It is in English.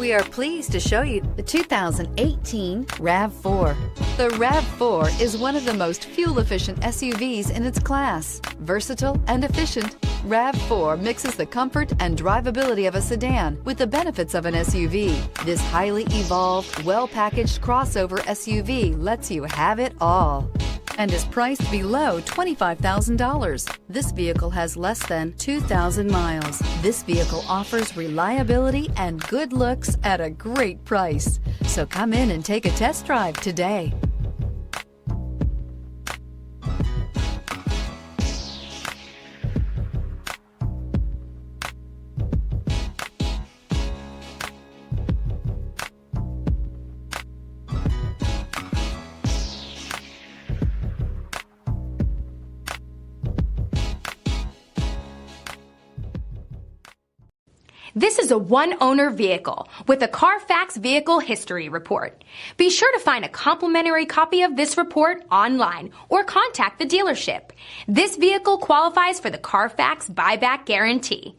We are pleased to show you the 2018 RAV4. The RAV4 is one of the most fuel-efficient SUVs in its class. Versatile and efficient, RAV4 mixes the comfort and drivability of a sedan with the benefits of an SUV. This highly evolved, well-packaged crossover SUV lets you have it all and is priced below $25,000. This vehicle has less than 2,000 miles. This vehicle offers reliability and good looks at a great price. So come in and take a test drive today. This is a one-owner vehicle with a Carfax Vehicle History Report. Be sure to find a complimentary copy of this report online or contact the dealership. This vehicle qualifies for the Carfax Buyback Guarantee.